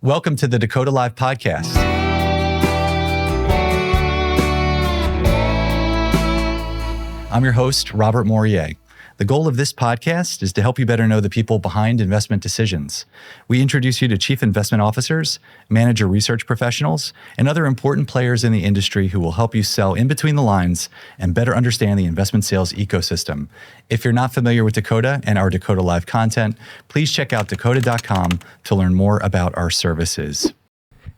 Welcome to the Dakota Live podcast. I'm your host, Robert Morier. The goal of this podcast is to help you better know the people behind investment decisions. We introduce you to chief investment officers, manager research professionals, and other important players in the industry who will help you sell in between the lines and better understand the investment sales ecosystem. If you're not familiar with Dakota and our Dakota Live content, please check out dakota.com to learn more about our services.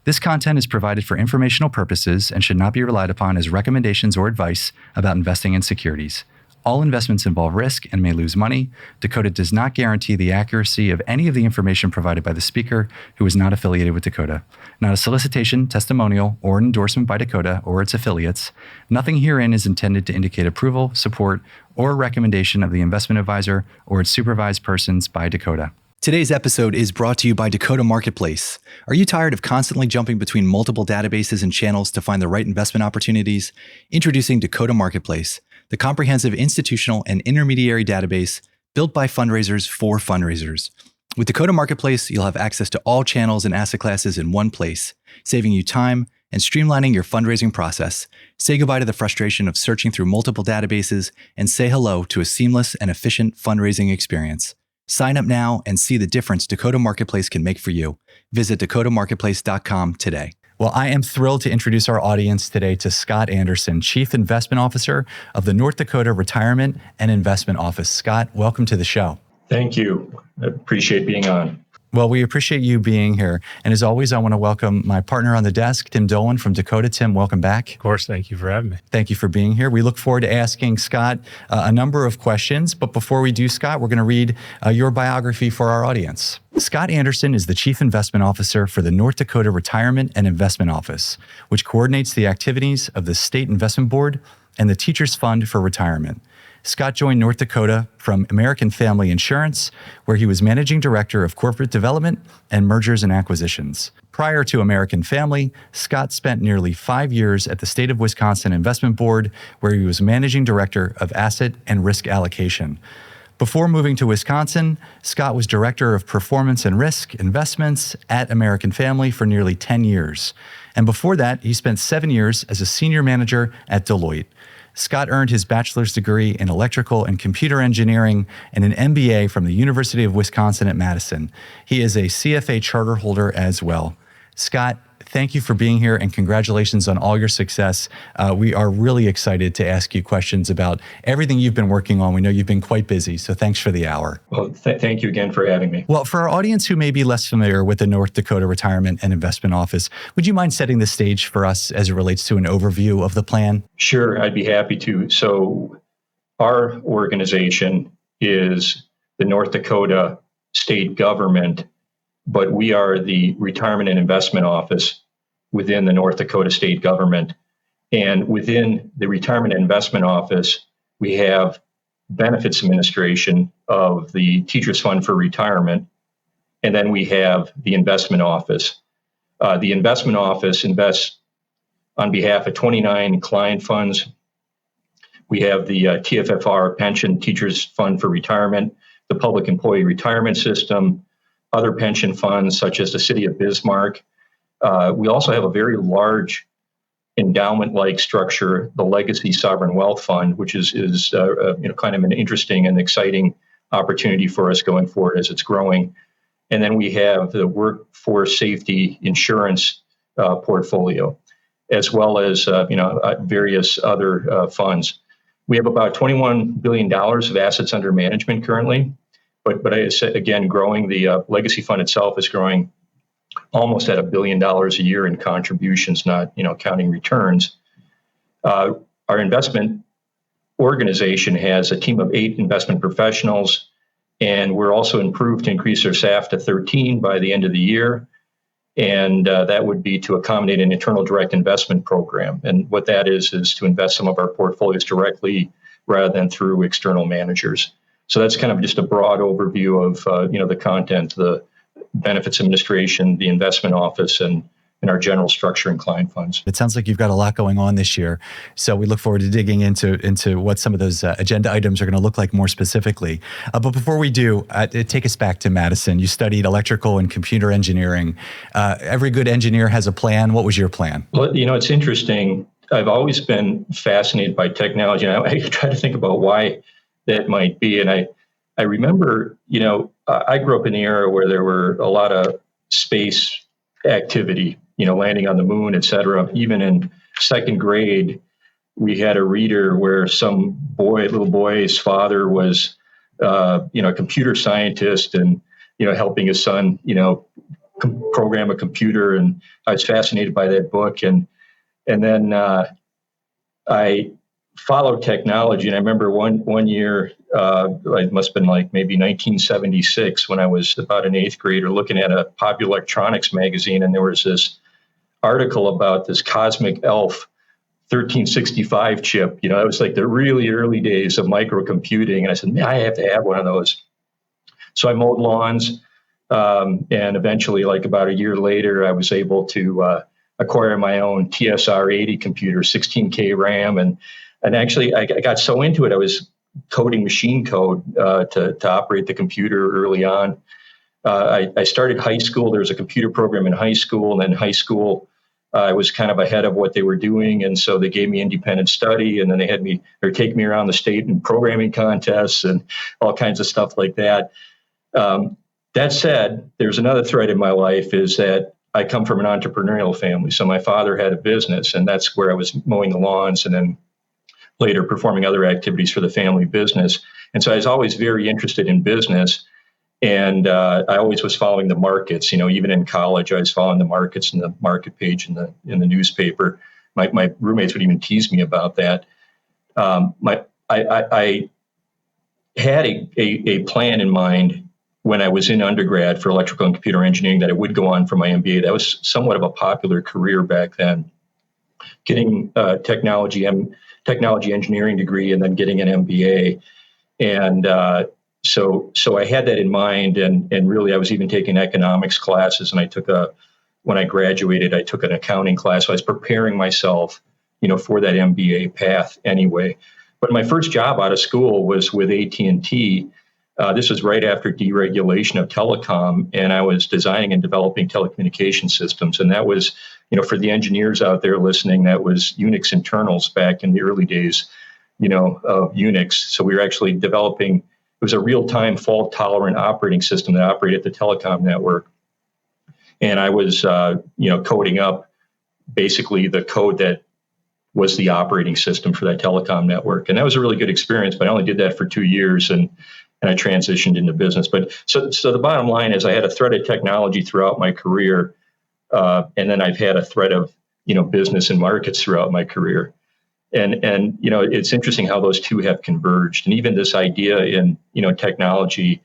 This content is provided for informational purposes and should not be relied upon as recommendations or advice about investing in securities. All investments involve risk and may lose money. Dakota does not guarantee the accuracy of any of the information provided by the speaker who is not affiliated with Dakota. Not a solicitation, testimonial, or an endorsement by Dakota or its affiliates. Nothing herein is intended to indicate approval, support, or recommendation of the investment advisor or its supervised persons by Dakota. Today's episode is brought to you by Dakota Marketplace. Are you tired of constantly jumping between multiple databases and channels to find the right investment opportunities? Introducing Dakota Marketplace, the comprehensive institutional and intermediary database built by fundraisers for fundraisers. With Dakota Marketplace, you'll have access to all channels and asset classes in one place, saving you time and streamlining your fundraising process. Say goodbye to the frustration of searching through multiple databases and say hello to a seamless and efficient fundraising experience. Sign up now and see the difference Dakota Marketplace can make for you. Visit dakotamarketplace.com today. Well, I am thrilled to introduce our audience today to Scott Anderson, Chief Investment Officer of the North Dakota Retirement and Investment Office. Scott, welcome to the show. Thank you. I appreciate being on. Well, we appreciate you being here. And as always, I want to welcome my partner on the desk, Tim Dolan from Dakota. Tim, welcome back. Of course. Thank you for having me. Thank you for being here. We look forward to asking Scott a number of questions. But before we do, Scott, we're going to read your biography for our audience. Scott Anderson is the Chief Investment Officer for the North Dakota Retirement and Investment Office, which coordinates the activities of the State Investment Board and the Teachers Fund for Retirement. Scott joined North Dakota from American Family Insurance, where he was Managing Director of Corporate Development and Mergers and Acquisitions. Prior to American Family, Scott spent nearly 5 years at the State of Wisconsin Investment Board, where he was Managing Director of Asset and Risk Allocation. Before moving to Wisconsin, Scott was Director of Performance and Risk Investments at American Family for nearly 10 years. And before that, he spent 7 years as a Senior Manager at Deloitte. Scott earned his bachelor's degree in electrical and computer engineering and an MBA from the University of Wisconsin at Madison. He is a CFA charter holder as well. Scott, thank you for being here and congratulations on all your success. We are really excited to ask you questions about everything you've been working on. We know you've been quite busy, so thanks for the hour. Well, thank you again for having me. Well, for our audience who may be less familiar with the North Dakota Retirement and Investment Office, would you mind setting the stage for us as it relates to an overview of the plan? Sure, I'd be happy to. So our organization is the North Dakota state government, but we are the Retirement and Investment Office within the North Dakota state government. And within the Retirement and Investment Office, we have benefits administration of the Teachers Fund for Retirement. And then we have the Investment Office. The Investment Office invests on behalf of 29 client funds. We have the TFFR Pension Teachers Fund for Retirement, the Public Employee Retirement System, other pension funds such as the City of Bismarck. We also have a very large endowment-like structure, the Legacy Sovereign Wealth Fund, which is kind of an interesting and exciting opportunity for us going forward as it's growing. And then we have the Workforce Safety Insurance portfolio, as well as various other funds. We have about $21 billion of assets under management currently. But I said, again, growing, the legacy fund itself is growing almost at $1 billion a year in contributions, not counting returns. Our investment organization has a team of 8 investment professionals, and we're also improved to increase our staff to 13 by the end of the year. And that would be to accommodate an internal direct investment program. And what that is to invest some of our portfolios directly rather than through external managers. So that's kind of just a broad overview of the content, the benefits administration, the investment office, and in our general structure and client funds. It sounds like you've got a lot going on this year. So we look forward to digging into what some of those agenda items are going to look like more specifically. But before we do, take us back to Madison. You studied electrical and computer engineering. Every good engineer has a plan. What was your plan? Well, it's interesting. I've always been fascinated by technology. And I try to think about why that might be. And I remember, I grew up in the era where there were a lot of space activity, landing on the moon, et cetera. Even in second grade, we had a reader where some little boy's father was, a computer scientist and, helping his son, program a computer. And I was fascinated by that book. And then I followed technology. And I remember one year, it must have been like maybe 1976 when I was about an eighth grader looking at a Popular Electronics magazine. And there was this article about this Cosmic Elf 1365 chip. It was like the really early days of microcomputing. And I said, man, I have to have one of those. So I mowed lawns. And eventually, like about a year later, I was able to acquire my own TSR-80 computer, 16K RAM. And actually, I got so into it, I was coding machine code to operate the computer early on. I started high school. There was a computer program in high school. And then high school, I was kind of ahead of what they were doing. And so they gave me independent study. And then they had take me around the state in programming contests and all kinds of stuff like that. That said, there's another thread in my life is that I come from an entrepreneurial family. So my father had a business, and that's where I was mowing the lawns and then later performing other activities for the family business. And so I was always very interested in business. And I always was following the markets. Even in college, I was following the markets and the market page in the newspaper. My roommates would even tease me about that. I had a plan in mind when I was in undergrad for electrical and computer engineering that I would go on for my MBA. That was somewhat of a popular career back then. Getting a technology engineering degree and then getting an MBA. And so I had that in mind, and really I was even taking economics classes, and when I graduated, I took an accounting class. So I was preparing myself, for that MBA path anyway. But my first job out of school was with AT&T. This was right after deregulation of telecom, and I was designing and developing telecommunication systems. And that was, for the engineers out there listening, that was Unix internals back in the early days, of Unix. So we were actually developing, it was a real-time fault-tolerant operating system that operated the telecom network. And I was, coding up basically the code that was the operating system for that telecom network. And that was a really good experience, but I only did that for 2 years. And I transitioned into business. But so the bottom line is I had a thread of technology throughout my career. And then I've had a thread of, business and markets throughout my career. And it's interesting how those two have converged. And even this idea in, technology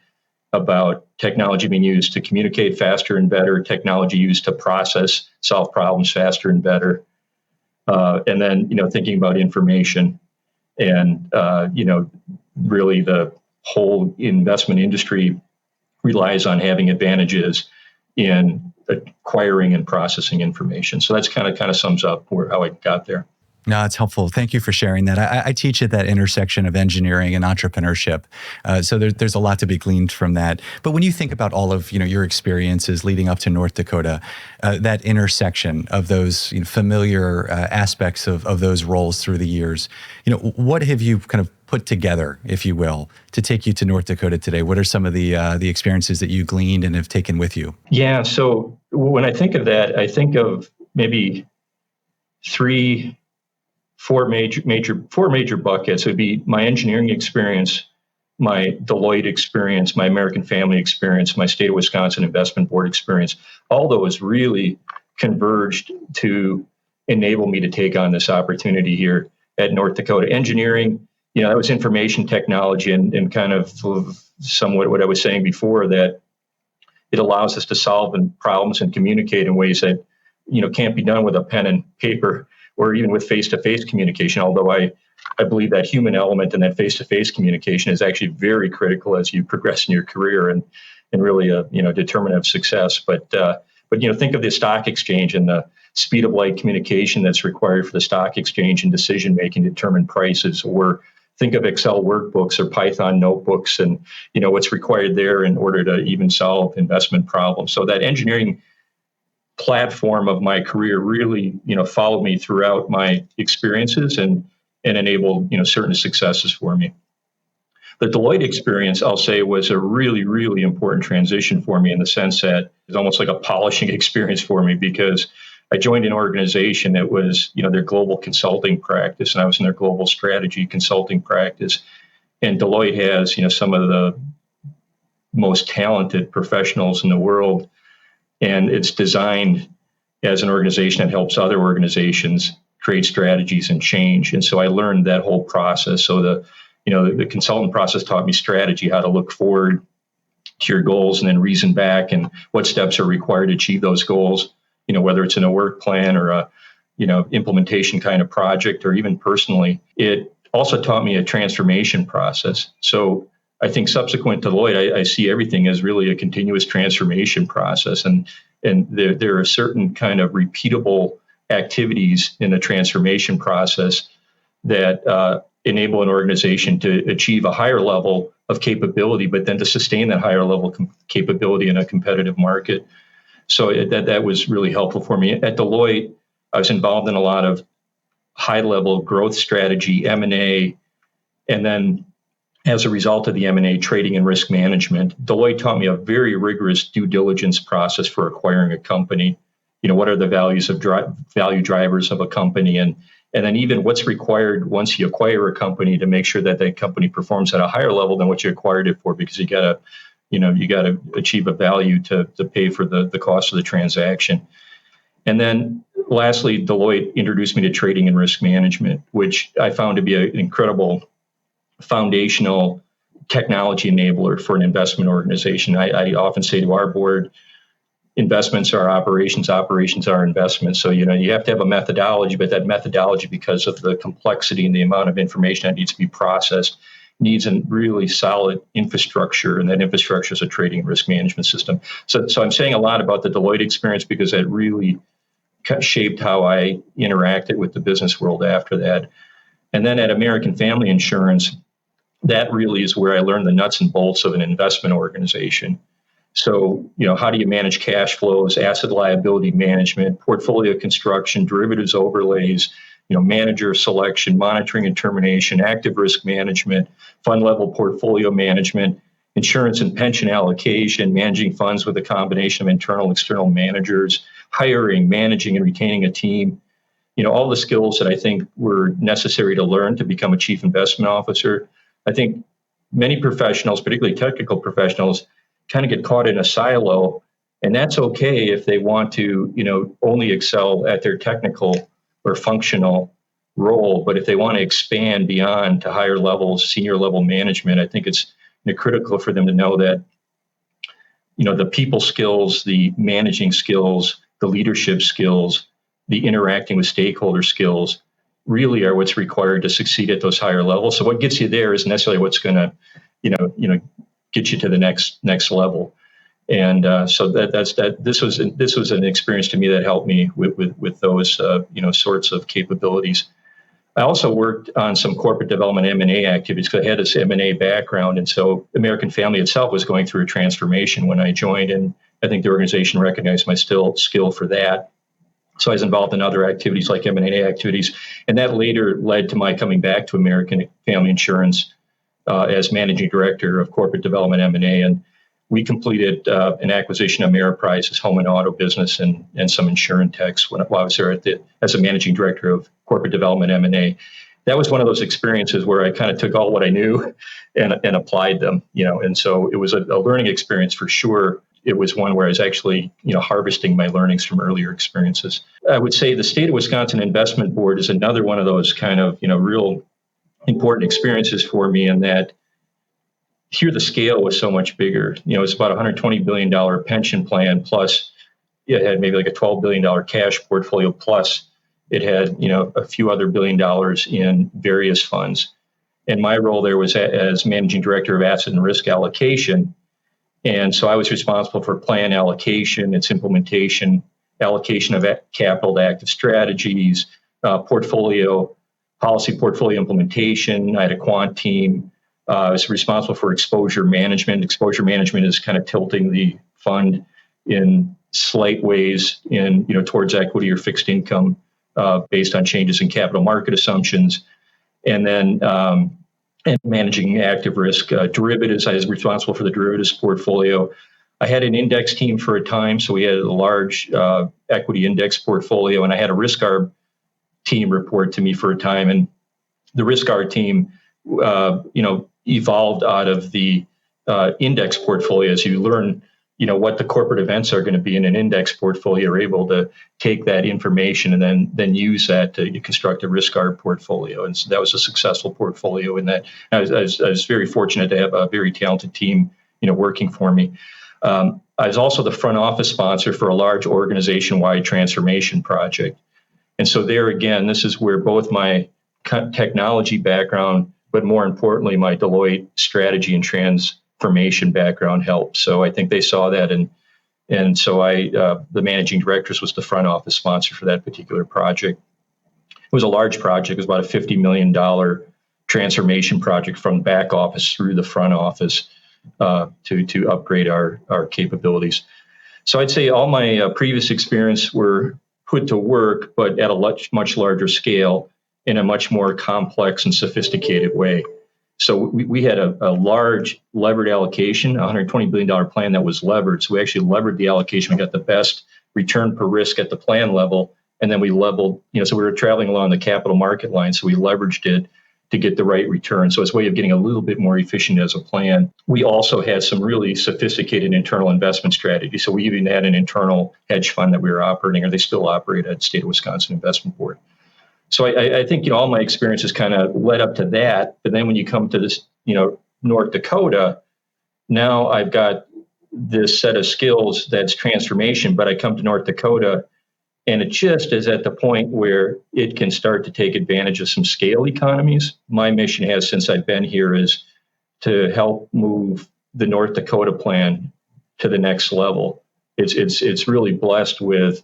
about technology being used to communicate faster and better, technology used to solve problems faster and better. And then, thinking about information and, really the whole investment industry relies on having advantages in acquiring and processing information. So that's kind of sums up how I got there. No, it's helpful. Thank you for sharing that. I teach at that intersection of engineering and entrepreneurship. So there's a lot to be gleaned from that. But when you think about all of your experiences leading up to North Dakota, that intersection of those familiar aspects of those roles through the years, what have you kind of put together, if you will, to take you to North Dakota today? What are some of the experiences that you gleaned and have taken with you? Yeah. So when I think of that, I think of maybe four major buckets. It would be my engineering experience, my Deloitte experience, my American Family experience, my state of Wisconsin investment board experience. All those really converged to enable me to take on this opportunity here at North Dakota. Engineering, that was information technology and kind of somewhat what I was saying before, that it allows us to solve problems and communicate in ways that, can't be done with a pen and paper or even with face-to-face communication, although I believe that human element and that face-to-face communication is actually very critical as you progress in your career and really a determinant of success. But But, think of the stock exchange and the speed of light communication that's required for the stock exchange and decision-making to determine prices, or think of Excel workbooks or Python notebooks and, what's required there in order to even solve investment problems. So that engineering platform of my career really, followed me throughout my experiences and enabled, certain successes for me. The Deloitte experience, I'll say, was a really, really important transition for me in the sense that it's almost like a polishing experience for me, because I joined an organization that was, their global consulting practice, and I was in their global strategy consulting practice. And Deloitte has, some of the most talented professionals in the world, and it's designed as an organization that helps other organizations create strategies and change. And so I learned that whole process. So the consultant process taught me strategy, how to look forward to your goals and then reason back and what steps are required to achieve those goals, whether it's in a work plan or a, implementation kind of project, or even personally. It also taught me a transformation process. So I think subsequent to Deloitte, I see everything as really a continuous transformation process. And there are certain kind of repeatable activities in the transformation process that enable an organization to achieve a higher level of capability, but then to sustain that higher level capability in a competitive market. So that was really helpful for me. At Deloitte, I was involved in a lot of high-level growth strategy, M&A, and then as a result of the M&A, trading and risk management. Deloitte taught me a very rigorous due diligence process for acquiring a company. What are the values of value drivers of a company, and then even what's required once you acquire a company to make sure that that company performs at a higher level than what you acquired it for, because you got to achieve a value to pay for the cost of the transaction. And then lastly, Deloitte introduced me to trading and risk management, which I found to be an incredible foundational technology enabler for an investment organization. I often say to our board, investments are operations, operations are investments. So, you have to have a methodology, but that methodology, because of the complexity and the amount of information that needs to be processed, needs a really solid infrastructure, and that infrastructure is a trading and risk management system. So I'm saying a lot about the Deloitte experience because it really shaped how I interacted with the business world after that. And then at American Family Insurance, that really is where I learned the nuts and bolts of an investment organization. So, how do you manage cash flows, asset liability management, portfolio construction, derivatives overlays, manager selection, monitoring and termination, active risk management, fund level portfolio management, insurance and pension allocation, managing funds with a combination of internal and external managers, hiring, managing and retaining a team. All the skills that I think were necessary to learn to become a chief investment officer. I think many professionals, particularly technical professionals, kind of get caught in a silo, and that's okay if they want to, only excel at their technical or functional role. But if they want to expand beyond to higher levels, senior level management, I think it's critical for them to know that, the people skills, the managing skills, the leadership skills, the interacting with stakeholder skills really are what's required to succeed at those higher levels. So what gets you there isn't necessarily what's going to, get you to the next level. And so this was an experience to me that helped me with those sorts of capabilities. I also worked on some corporate development M&A activities because I had this M&A background, and so American Family itself was going through a transformation when I joined, and I think the organization recognized my skill for that. So I was involved in other activities like M&A activities, and that later led to my coming back to American Family Insurance as managing director of corporate development M&A, and we completed an acquisition of Ameriprise's home and auto business and some insurance techs while I was there as a managing director of corporate development M&A. That was one of those experiences where I kind of took all what I knew and applied them, and so it was a learning experience for sure. It was one where I was actually, harvesting my learnings from earlier experiences. I would say the State of Wisconsin Investment Board is another one of those kind of, real important experiences for me, in that here the scale was so much bigger. It's about a $120 billion pension plan, plus it had maybe like a $12 billion cash portfolio, plus it had, a few other $1 billion in various funds. And my role there was as managing director of asset and risk allocation. And so I was responsible for plan allocation, its implementation, allocation of capital to active strategies, policy portfolio implementation. I had a quant team. I was responsible for exposure management. Exposure management is kind of tilting the fund in slight ways towards equity or fixed income based on changes in capital market assumptions. And then and managing active risk derivatives. I was responsible for the derivatives portfolio. I had an index team for a time, so we had a large equity index portfolio, and I had a risk arb team report to me for a time. And the risk arb team, evolved out of the index portfolio. As you learn, what the corporate events are going to be in an index portfolio, you're able to take that information and then use that to construct a risk arb portfolio. And so that was a successful portfolio in that. I was very fortunate to have a very talented team, working for me. I was also the front office sponsor for a large organization-wide transformation project. And so there again, this is where both my technology background, but more importantly, my Deloitte strategy and transformation background helped. So I think they saw that, and so the managing directors was the front office sponsor for that particular project. It was a large project. It was about a $50 million transformation project from back office through the front office to upgrade our capabilities. So I'd say all my previous experience were put to work, but at a much larger scale in a much more complex and sophisticated way. So we had a large levered allocation, a $120 billion plan that was levered. So we actually levered the allocation. We got the best return per risk at the plan level. And then we leveled, so we were traveling along the capital market line. So we leveraged it to get the right return. So it's a way of getting a little bit more efficient as a plan. We also had some really sophisticated internal investment strategy. So we even had an internal hedge fund that we were operating, or they still operate at State of Wisconsin Investment Board. So I think, all my experiences kind of led up to that. But then when you come to this, North Dakota, now I've got this set of skills that's transformation, but I come to North Dakota and it just is at the point where it can start to take advantage of some scale economies. My mission has, since I've been here, is to help move the North Dakota plan to the next level. It's really blessed with,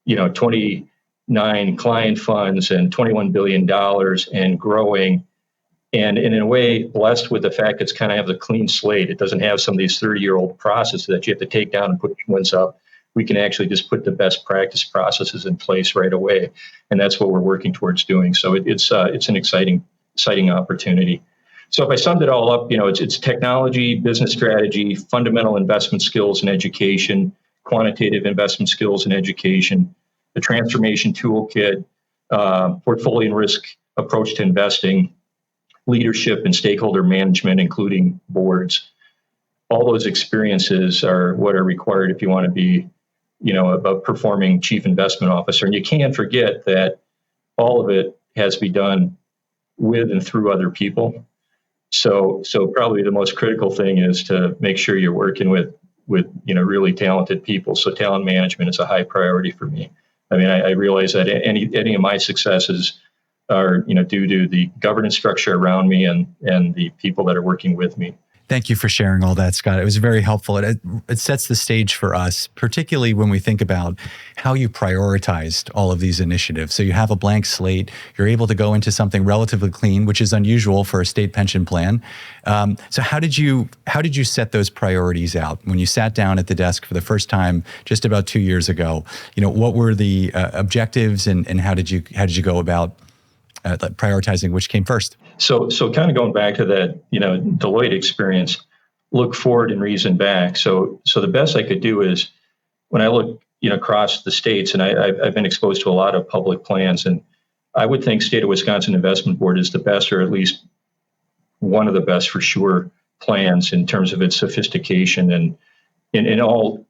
29 client funds and $21 billion and growing. And in a way, blessed with the fact it's kind of have a clean slate. It doesn't have some of these 30-year-old processes that you have to take down and put new ones up. We can actually just put the best practice processes in place right away. And that's what we're working towards doing. So it's an exciting opportunity. So if I summed it all up, it's technology, business strategy, fundamental investment skills and education, quantitative investment skills and education, the transformation toolkit, portfolio and risk approach to investing, leadership and stakeholder management, including boards. All those experiences are what are required if you want to be, a performing chief investment officer. And you can't forget that all of it has to be done with and through other people. So probably the most critical thing is to make sure you're working with really talented people. So talent management is a high priority for me. I mean, I realize that any of my successes are, due to the governance structure around me and the people that are working with me. Thank you for sharing all that, Scott. It was very helpful. It sets the stage for us, particularly when we think about how you prioritized all of these initiatives. So you have a blank slate. You're able to go into something relatively clean, which is unusual for a state pension plan. So how did you set those priorities out when you sat down at the desk for the first time just about 2 years ago? What were the objectives, and how did you go about prioritizing which came first? So kind of going back to that, Deloitte experience, look forward and reason back. So the best I could do is when I look, across the states, and I've been exposed to a lot of public plans, and I would think State of Wisconsin Investment Board is the best, or at least one of the best for sure, plans in terms of its sophistication and in all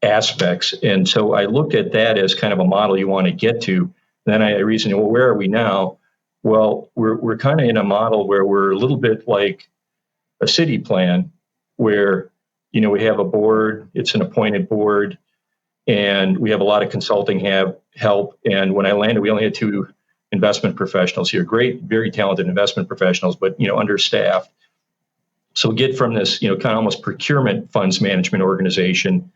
aspects. And so I looked at that as kind of a model you want to get to. Then I reasoned, well, where are we now? Well, we're kind of in a model where we're a little bit like a city plan, where we have a board, it's an appointed board, and we have a lot of consulting help. And when I landed, we only had 2 investment professionals here, great, very talented investment professionals, but understaffed. So we get from this, kind of almost procurement funds management organization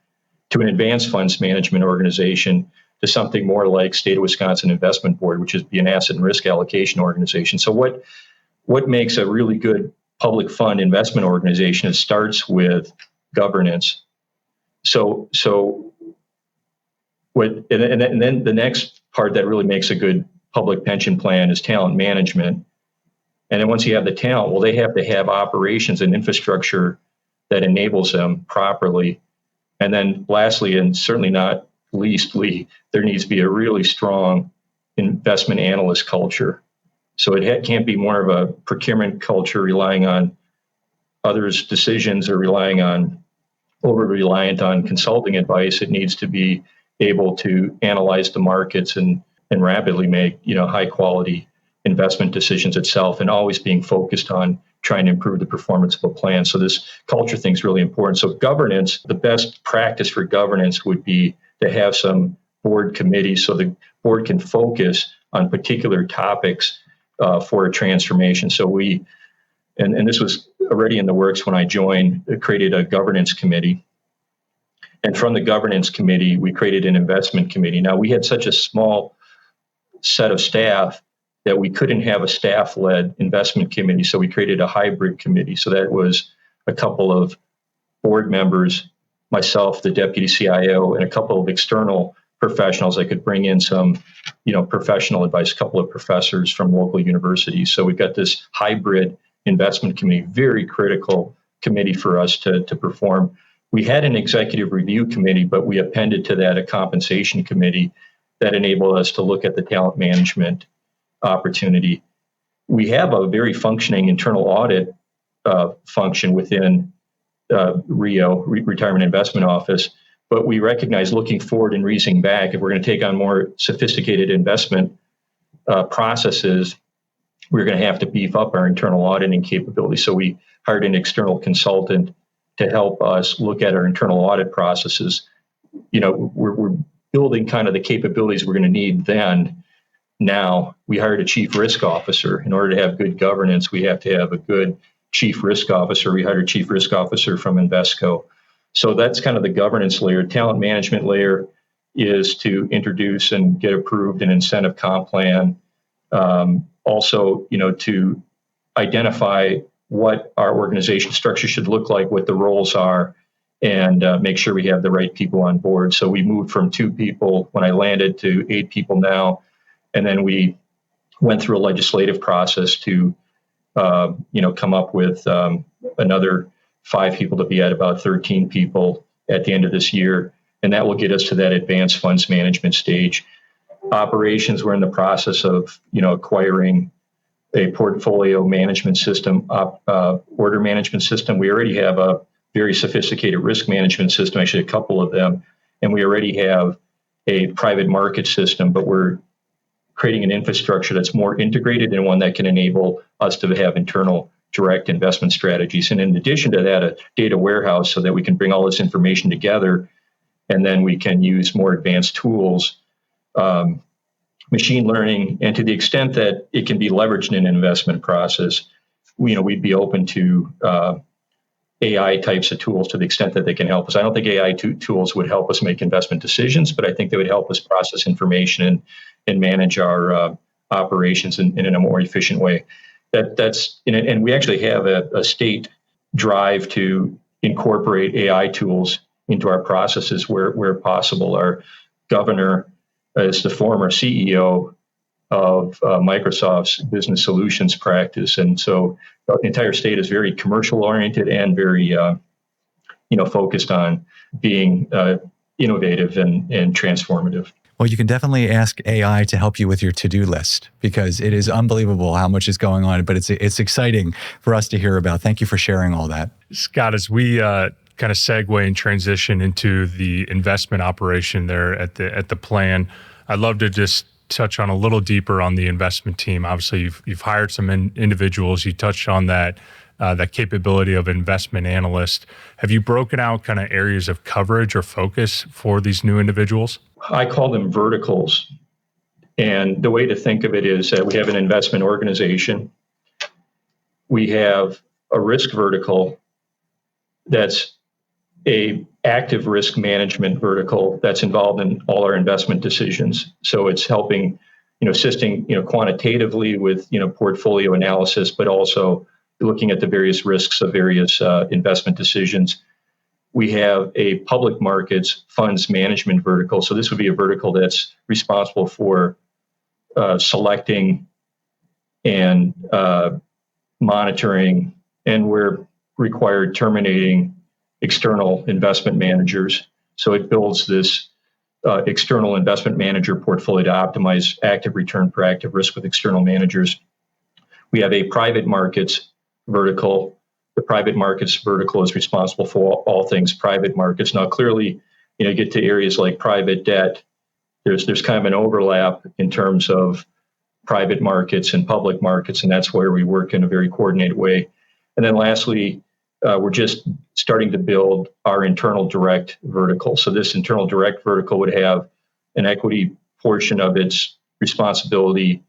to an advanced funds management organization to something more like State of Wisconsin Investment Board, which is be an asset and risk allocation organization. So what makes a really good public fund investment organization? It starts with governance. So and then the next part that really makes a good public pension plan is talent management. And then once you have the talent, well, they have to have operations and infrastructure that enables them properly. And then lastly, and certainly not leastly, there needs to be a really strong investment analyst culture. So it can't be more of a procurement culture relying on others' decisions or over-reliant on consulting advice. It needs to be able to analyze the markets and rapidly make, high quality investment decisions itself, and always being focused on trying to improve the performance of a plan. So this culture thing is really important. So governance, the best practice for governance would be to have some board committees so the board can focus on particular topics for a transformation. So and this was already in the works when I joined, created a governance committee. And from the governance committee, we created an investment committee. Now, we had such a small set of staff that we couldn't have a staff-led investment committee, so we created a hybrid committee. So that was a couple of board members, myself, the deputy CIO, and a couple of external professionals that could bring in some, professional advice, a couple of professors from local universities. So we've got this hybrid investment committee, very critical committee for us to perform. We had an executive review committee, but we appended to that a compensation committee that enabled us to look at the talent management opportunity. We have a very functioning internal audit function within RIO, Retirement Investment Office, but we recognize looking forward and reasoning back, if we're going to take on more sophisticated investment processes, we're going to have to beef up our internal auditing capability. So we hired an external consultant to help us look at our internal audit processes. We're building kind of the capabilities we're going to need then. Now, we hired a chief risk officer. In order to have good governance, we have to have a good chief risk officer. We hired a chief risk officer from Invesco. So that's kind of the governance layer. Talent management layer is to introduce and get approved an incentive comp plan. Also, to identify what our organization structure should look like, what the roles are, and make sure we have the right people on board. So we moved from 2 people when I landed to 8 people now. And then we went through a legislative process to, come up with another 5 people to be at about 13 people at the end of this year. And that will get us to that advanced funds management stage. Operations, we're in the process of, acquiring a portfolio management system, order management system. We already have a very sophisticated risk management system, actually a couple of them. And we already have a private market system, but we're creating an infrastructure that's more integrated and one that can enable us to have internal direct investment strategies. And in addition to that, a data warehouse so that we can bring all this information together, and then we can use more advanced tools, machine learning, and to the extent that it can be leveraged in an investment process, we'd be open to AI types of tools to the extent that they can help us. I don't think AI tools would help us make investment decisions, but I think they would help us process information and manage our operations in a more efficient way. And we actually have a state drive to incorporate AI tools into our processes where possible. Our governor is the former CEO of Microsoft's business solutions practice. And so the entire state is very commercial oriented and very, focused on being innovative and transformative. Well, you can definitely ask AI to help you with your to-do list, because it is unbelievable how much is going on, but it's exciting for us to hear about. Thank you for sharing all that. Scott, as we kind of segue and transition into the investment operation there at the plan, I'd love to just touch on a little deeper on the investment team. Obviously, you've hired some individuals. You touched on that capability of investment analyst. Have you broken out kind of areas of coverage or focus for these new individuals? I call them verticals. And the way to think of it is that we have an investment organization. We have a risk vertical that's a active risk management vertical that's involved in all our investment decisions. So it's helping, assisting, quantitatively with, portfolio analysis, but also looking at the various risks of various investment decisions. We have a public markets funds management vertical. So this would be a vertical that's responsible for selecting and monitoring, and we're required terminating external investment managers. So it builds this external investment manager portfolio to optimize active return per active risk with external managers. We have a private markets vertical. The private markets vertical is responsible for all things private markets. Now, clearly, you get to areas like private debt. There's kind of an overlap in terms of private markets and public markets, and that's where we work in a very coordinated way. And then lastly, we're just starting to build our internal direct vertical. So this internal direct vertical would have an equity portion of its responsibility,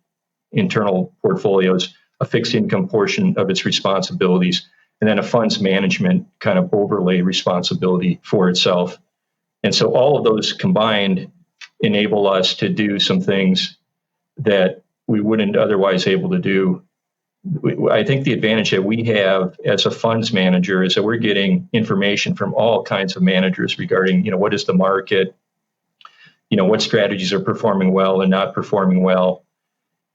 internal portfolios, a fixed income portion of its responsibilities, and then a funds management kind of overlay responsibility for itself. And so all of those combined enable us to do some things that we wouldn't otherwise able to do. I think the advantage that we have as a funds manager is that we're getting information from all kinds of managers regarding, what is the market, what strategies are performing well and not performing well.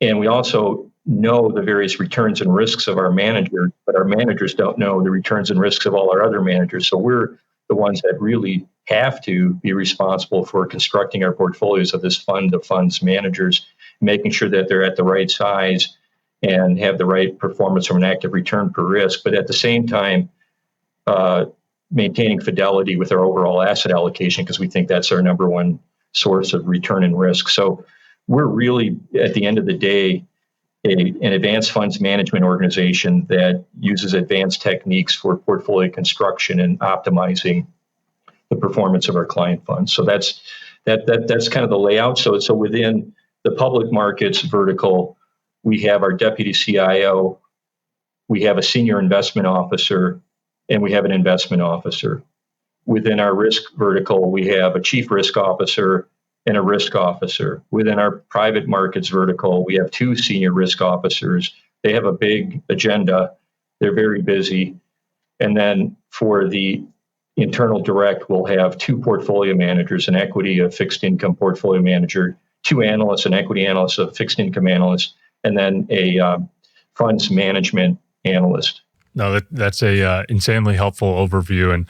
And we also know the various returns and risks of our manager, but our managers don't know the returns and risks of all our other managers. So we're the ones that really have to be responsible for constructing our portfolios of this fund of funds managers, making sure that they're at the right size and have the right performance from an active return per risk, but at the same time, maintaining fidelity with our overall asset allocation, because we think that's our number one source of return and risk. So we're really, at the end of the day, an advanced funds management organization that uses advanced techniques for portfolio construction and optimizing the performance of our client funds. So that's kind of the layout. So within the public markets vertical, we have our deputy CIO, we have a senior investment officer, and we have an investment officer. Within our risk vertical, we have a chief risk officer and a risk officer. Within our private markets vertical, we have 2 senior risk officers. They have a big agenda. They're very busy. And then for the internal direct, we'll have 2 portfolio managers, an equity, a fixed income portfolio manager, 2 analysts, an equity analyst, a fixed income analyst, and then a funds management analyst. No, that's a insanely helpful overview, and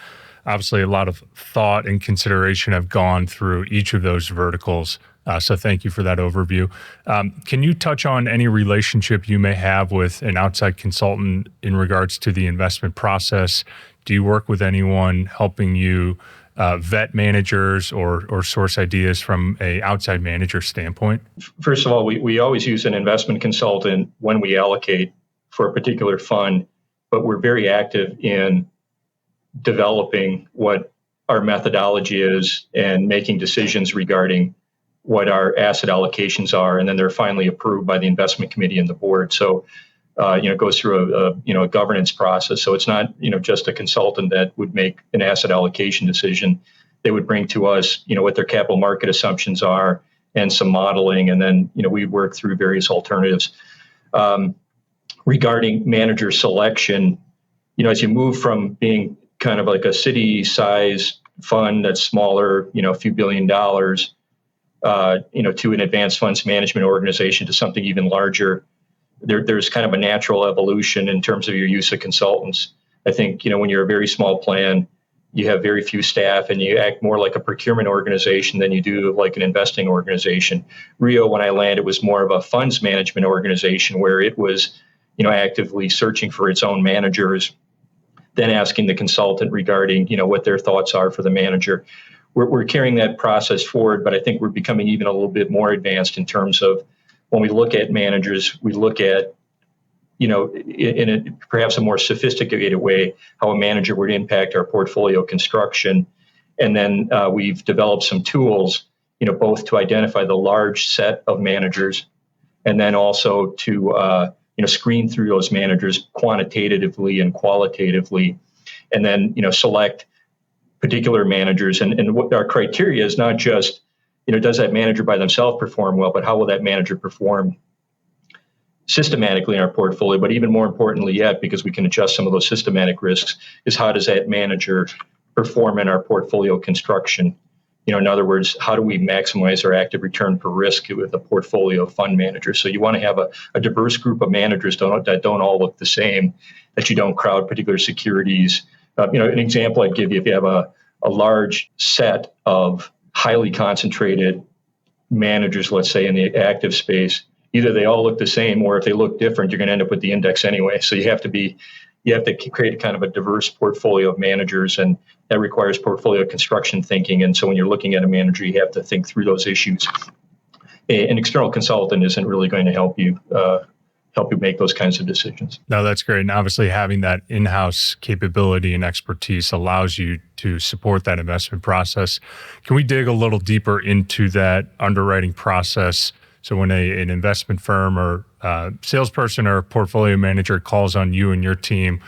obviously a lot of thought and consideration have gone through each of those verticals. So thank you for that overview. Can you touch on any relationship you may have with an outside consultant in regards to the investment process? Do you work with anyone helping you vet managers or source ideas from an outside manager standpoint? First of all, we always use an investment consultant when we allocate for a particular fund, but we're very active in developing what our methodology is and making decisions regarding what our asset allocations are, and then they're finally approved by the investment committee and the board. So, it goes through a governance process. So it's not, just a consultant that would make an asset allocation decision. They would bring to us, what their capital market assumptions are and some modeling, and then, we work through various alternatives. Regarding manager selection, as you move from being kind of like a city-size fund that's smaller, a few $1 billion, to an advanced funds management organization to something even larger, there's kind of a natural evolution in terms of your use of consultants. I think, when you're a very small plan, you have very few staff and you act more like a procurement organization than you do like an investing organization. Rio, when I landed, was more of a funds management organization where it was, actively searching for its own managers, then asking the consultant regarding, what their thoughts are for the manager. We're carrying that process forward, but I think we're becoming even a little bit more advanced in terms of when we look at managers, we look at, in a perhaps a more sophisticated way, how a manager would impact our portfolio construction. And then we've developed some tools, both to identify the large set of managers and then also to screen through those managers quantitatively and qualitatively, and then, select particular managers. And what our criteria is not just, does that manager by themselves perform well, but how will that manager perform systematically in our portfolio? But even more importantly yet, because we can adjust some of those systematic risks, is how does that manager perform in our portfolio construction? In other words, how do we maximize our active return per risk with a portfolio of fund managers? So you want to have a diverse group of managers that don't all look the same, that you don't crowd particular securities. An example I'd give you, if you have a large set of highly concentrated managers, let's say in the active space, either they all look the same, or if they look different, you're going to end up with the index anyway. So you have to create kind of a diverse portfolio of managers, and that requires portfolio construction thinking. And so when you're looking at a manager, you have to think through those issues. An external consultant isn't really going to help you make those kinds of decisions. No, that's great. And obviously having that in-house capability and expertise allows you to support that investment process. Can we dig a little deeper into that underwriting process? So when an investment firm or salesperson or portfolio manager calls on you and your team,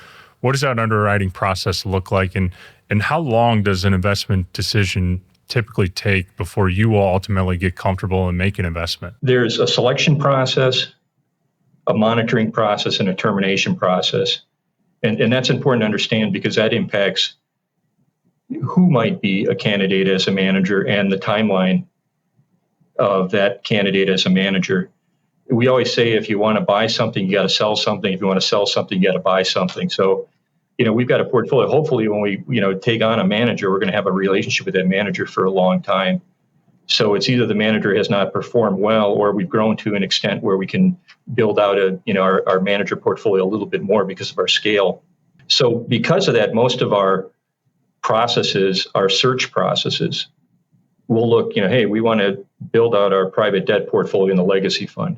what does that underwriting process look like? And how long does an investment decision typically take before you will ultimately get comfortable and make an investment? There's a selection process, a monitoring process, and a termination process. And that's important to understand, because that impacts who might be a candidate as a manager and the timeline of that candidate as a manager. We always say, if you want to buy something, you got to sell something. If you want to sell something, you got to buy something. So, we've got a portfolio. Hopefully when we, take on a manager, we're going to have a relationship with that manager for a long time. So it's either the manager has not performed well, or we've grown to an extent where we can build out our manager portfolio a little bit more because of our scale. So because of that, most of our processes are search processes. We'll look, hey, we want to build out our private debt portfolio in the legacy fund.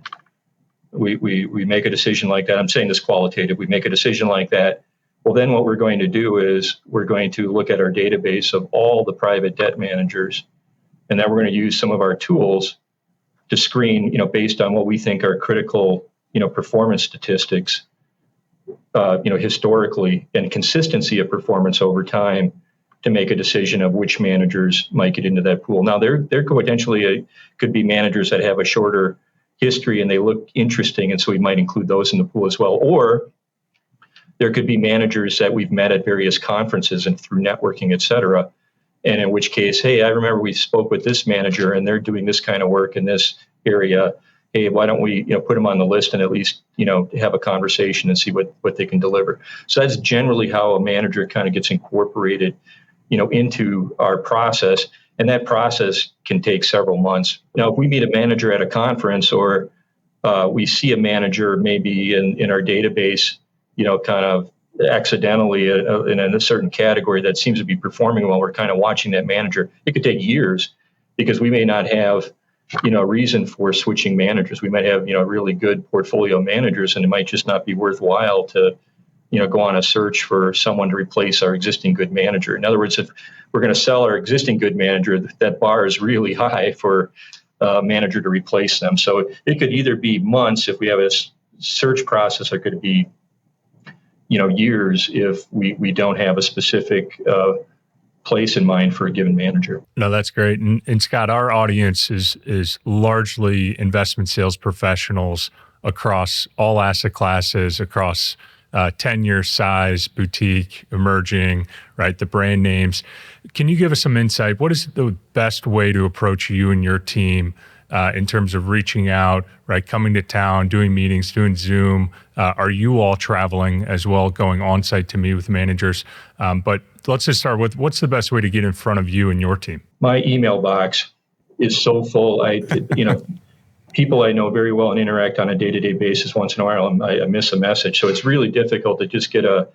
We make a decision like that. I'm saying this qualitative. We make a decision like that. Well, then what we're going to do is we're going to look at our database of all the private debt managers, and then we're going to use some of our tools to screen, based on what we think are critical, performance statistics, historically, and consistency of performance over time, to make a decision of which managers might get into that pool. Now, there potentially could be managers that have a shorter history and they look interesting, and so we might include those in the pool as well. Or there could be managers that we've met at various conferences and through networking, et cetera, and in which case, hey, I remember we spoke with this manager and they're doing this kind of work in this area. Hey, why don't we put them on the list and at least have a conversation and see what they can deliver. So that's generally how a manager kind of gets incorporated into our process, and that process can take several months. Now, if we meet a manager at a conference, or we see a manager maybe in our database, kind of accidentally in a certain category that seems to be performing well, we're kind of watching that manager. It could take years, because we may not have a reason for switching managers. We might have really good portfolio managers, and it might just not be worthwhile to go on a search for someone to replace our existing good manager. In other words, if we're going to sell our existing good manager, that bar is really high for a manager to replace them. So it could either be months if we have a search process, or it could be years if we don't have a specific place in mind for a given manager. No, that's great. And Scott, our audience is largely investment sales professionals across all asset classes, across tenure, size, boutique, emerging, right? The brand names. Can you give us some insight? What is the best way to approach you and your team in terms of reaching out, right? Coming to town, doing meetings, doing Zoom. Are you all traveling as well, going on site to meet with managers? But let's just start with, what's the best way to get in front of you and your team? My email box is so full. People I know very well and interact on a day-to-day basis. Once in a while, I miss a message. So it's really difficult to just get a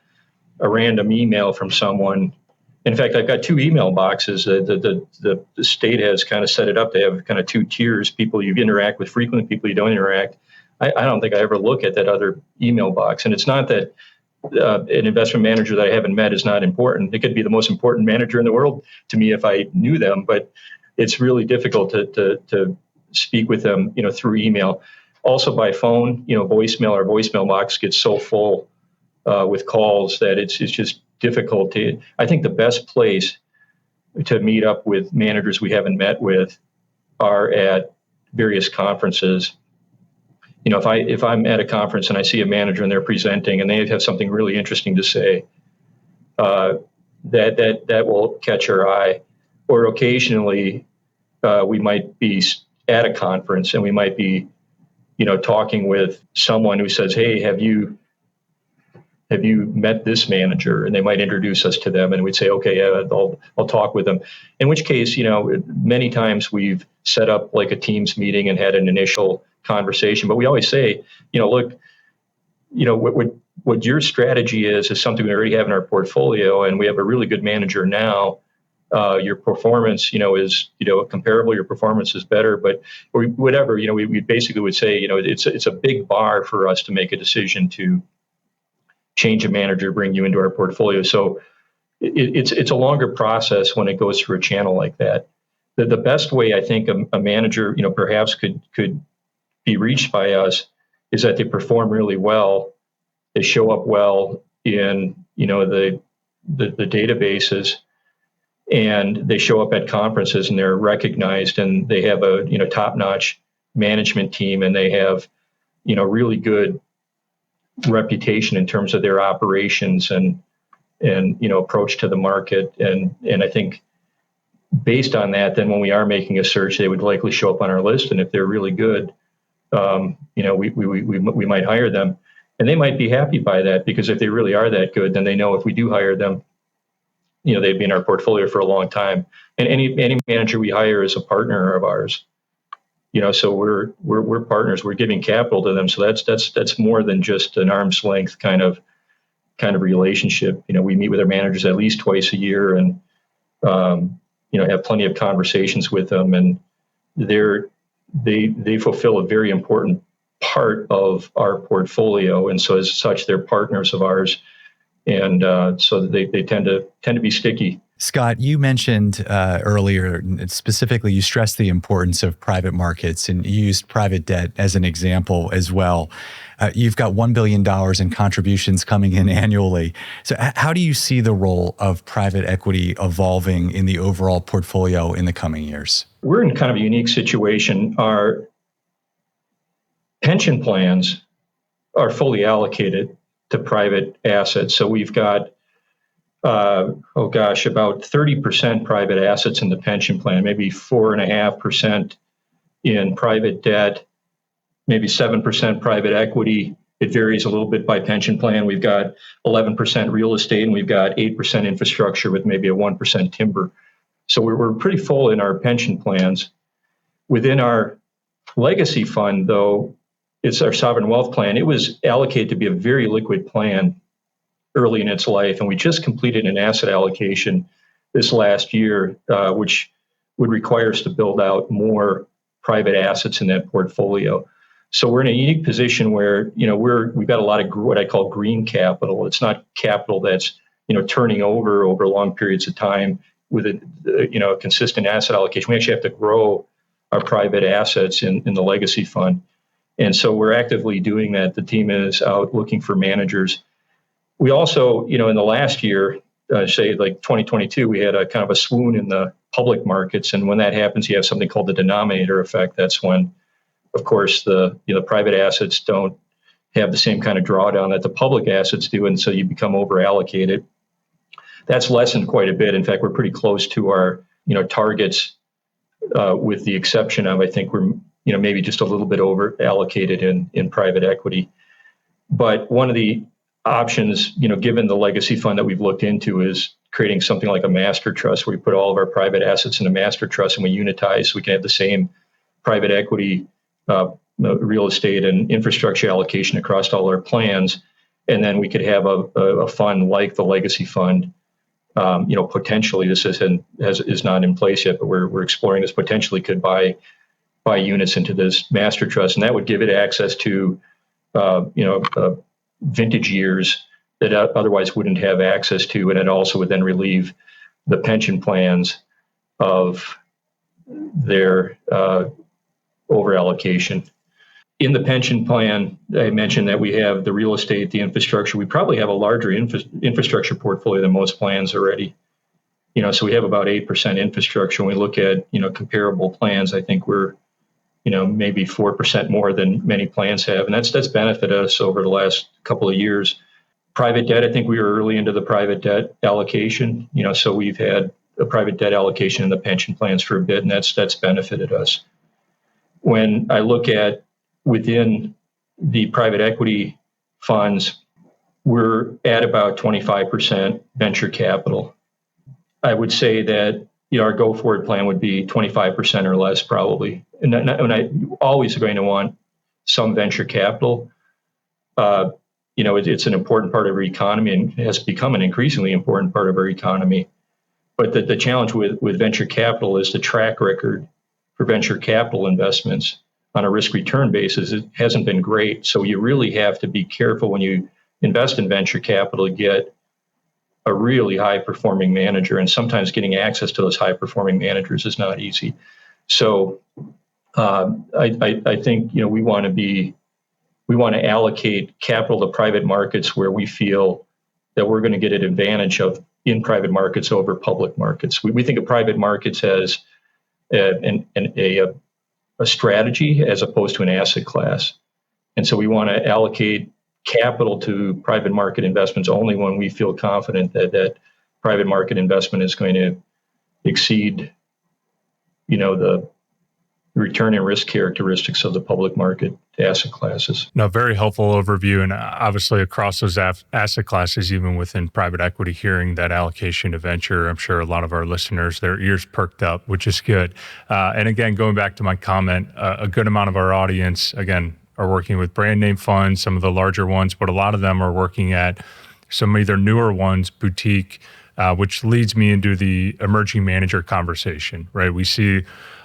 random email from someone. In fact, I've got two email boxes. The state has kind of set it up. They have kind of two tiers: people you interact with frequently, people you don't interact. I don't think I ever look at that other email box. And it's not that an investment manager that I haven't met is not important. It could be the most important manager in the world to me if I knew them, but it's really difficult to speak with them, through email. Also by phone, voicemail, our voicemail box gets so full with calls that it's just difficult to. I think the best place to meet up with managers we haven't met with are at various conferences. If I'm at a conference and I see a manager and they're presenting and they have something really interesting to say, that will catch our eye. Or occasionally, we might be at a conference and we might be, talking with someone who says, "Hey, have you met this manager?" And they might introduce us to them, and we'd say, "Okay, yeah, I'll talk with them." In which case, many times we've set up like a Teams meeting and had an initial conversation. But we always say, look, what your strategy is something we already have in our portfolio, and we have a really good manager now. Your performance, is comparable. Your performance is better, but whatever. We basically would say, it's a big bar for us to make a decision to change a manager, bring you into our portfolio. So it's a longer process when it goes through a channel like that. The best way I think a manager, perhaps could be reached by us is that they perform really well. They show up well in the databases, and they show up at conferences and they're recognized, and they have a top-notch management team, and they have really good reputation in terms of their operations and approach to the market. And I think based on that, then when we are making a search, they would likely show up on our list. And if they're really good, we might hire them, and they might be happy by that, because if they really are that good, then they know if we do hire them, they'd be in our portfolio for a long time. And any manager we hire is a partner of ours. So we're partners. We're giving capital to them. So that's more than just an arm's length kind of relationship. We meet with our managers at least twice a year, and have plenty of conversations with them, and they fulfill a very important part of our portfolio, and so as such, they're partners of ours, and so they tend to be sticky. Scott, you mentioned earlier, specifically, you stressed the importance of private markets, and you used private debt as an example as well. You've got $1 billion in contributions coming in annually. So how do you see the role of private equity evolving in the overall portfolio in the coming years? We're in kind of a unique situation. Our pension plans are fully allocated to private assets. So we've got about 30% private assets in the pension plan, maybe 4.5% in private debt, maybe 7% private equity. It varies a little bit by pension plan. We've got 11% real estate, and we've got 8% infrastructure with maybe a 1% timber. So we're pretty full in our pension plans. Within our legacy fund, though, it's our sovereign wealth plan. It was allocated to be a very liquid plan early in its life, and we just completed an asset allocation this last year, which would require us to build out more private assets in that portfolio. So we're in a unique position where we've got a lot of what I call green capital. It's not capital that's turning over long periods of time with a consistent asset allocation. We actually have to grow our private assets in the legacy fund, and so we're actively doing that. The team is out looking for managers. We also, in the last year, say like 2022, we had a kind of a swoon in the public markets. And when that happens, you have something called the denominator effect. That's when, of course, the private assets don't have the same kind of drawdown that the public assets do. And so you become over allocated. That's lessened quite a bit. In fact, we're pretty close to our, targets, with the exception of, I think we're, maybe just a little bit over allocated in private equity. But one of the options, given the legacy fund that we've looked into, is creating something like a master trust where we put all of our private assets in a master trust and we unitize so we can have the same private equity, real estate, and infrastructure allocation across all our plans. And then we could have a fund like the legacy fund. Potentially, this is not in place yet, but we're exploring this. Potentially could buy units into this master trust, and that would give it access to vintage years that otherwise wouldn't have access to, and it also would then relieve the pension plans of their over allocation. in the pension plan, I mentioned that we have the real estate, the infrastructure. We probably have a larger infrastructure portfolio than most plans already. So we have about 8% infrastructure. When we look at, comparable plans, I think we're, maybe 4% more than many plans have. And that's benefited us over the last couple of years. Private debt, I think we were early into the private debt allocation. So we've had a private debt allocation in the pension plans for a bit, and that's benefited us. When I look at within the private equity funds, we're at about 25% venture capital. I would say that our go-forward plan would be 25% or less, probably. And I always going to want some venture capital. It's an important part of our economy and has become an increasingly important part of our economy. But the challenge with venture capital is the track record for venture capital investments on a risk-return basis. It hasn't been great. So you really have to be careful when you invest in venture capital to get a really high-performing manager, and sometimes getting access to those high-performing managers is not easy. So I think we want to allocate capital to private markets where we feel that we're going to get an advantage of in private markets over public markets. We think of private markets as a strategy as opposed to an asset class, and so we want to allocate capital to private market investments only when we feel confident that private market investment is going to exceed, the return and risk characteristics of the public market asset classes. No, very helpful overview. And obviously across those asset classes, even within private equity, hearing that allocation to venture, I'm sure a lot of our listeners, their ears perked up, which is good. And again, going back to my comment, a good amount of our audience, again, are working with brand name funds, some of the larger ones, but a lot of them are working at some either newer ones, boutique, which leads me into the emerging manager conversation, right? We see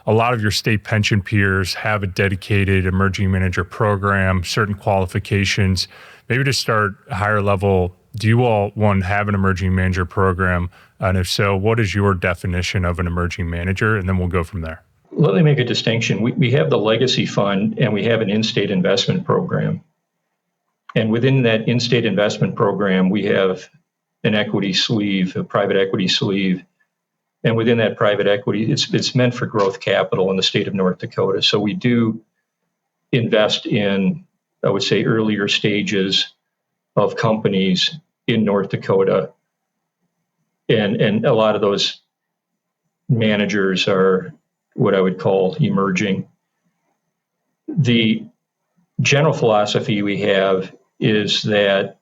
a lot of your state pension peers have a dedicated emerging manager program, certain qualifications. Maybe to start higher level, do you all, one, have an emerging manager program? And if so, what is your definition of an emerging manager? And then we'll go from there. Let me make a distinction. We have the legacy fund and we have an in-state investment program. And within that in-state investment program, we have an equity sleeve, a private equity sleeve. And within that private equity, it's meant for growth capital in the state of North Dakota. So we do invest in, I would say, earlier stages of companies in North Dakota. And a lot of those managers are what I would call emerging. The general philosophy we have is that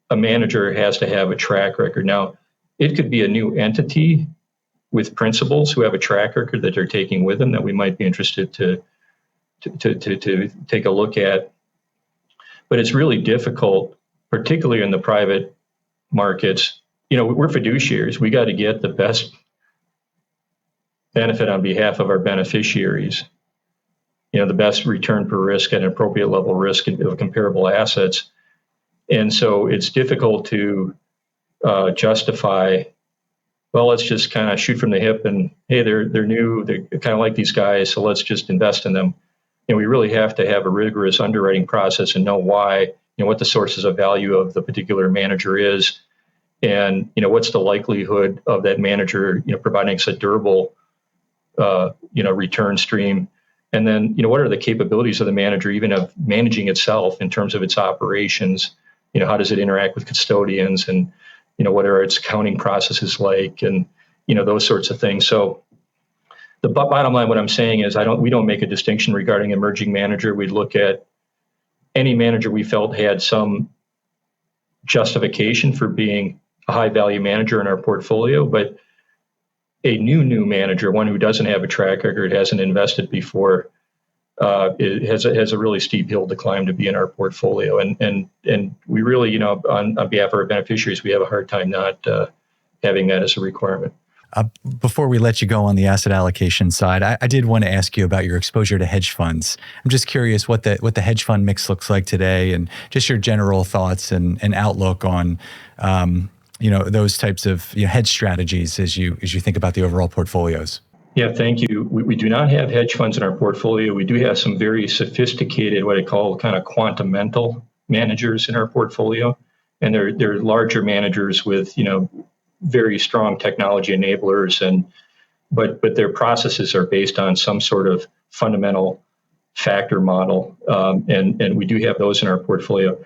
a manager has to have a track record. Now, it could be a new entity with principals who have a track record that they're taking with them that we might be interested to take a look at. But it's really difficult, particularly in the private markets. We're fiduciaries. We got to get the best benefit on behalf of our beneficiaries, the best return per risk at an appropriate level risk of comparable assets. And so it's difficult to justify, well, let's just kind of shoot from the hip and, hey, they're new, they're kind of like these guys, so let's just invest in them. We really have to have a rigorous underwriting process and know why, what the sources of value of the particular manager is, and, what's the likelihood of that manager, providing us a durable return stream. And then, what are the capabilities of the manager, even of managing itself in terms of its operations? How does it interact with custodians, and, what are its accounting processes like, and, those sorts of things. So the bottom line, what I'm saying is we don't make a distinction regarding emerging manager. We look at any manager we felt had some justification for being a high value manager in our portfolio, but a new manager, one who doesn't have a track record, hasn't invested before, it has a really steep hill to climb to be in our portfolio. And we really, on behalf of our beneficiaries, we have a hard time not having that as a requirement. Before we let you go on the asset allocation side, I did want to ask you about your exposure to hedge funds. I'm just curious what the hedge fund mix looks like today, and just your general thoughts and outlook on those types of hedge strategies as you think about the overall portfolios. Yeah, thank you. We do not have hedge funds in our portfolio. We do have some very sophisticated, what I call kind of quantamental managers in our portfolio. And they're larger managers with, very strong technology enablers, but their processes are based on some sort of fundamental factor model. And we do have those in our portfolio.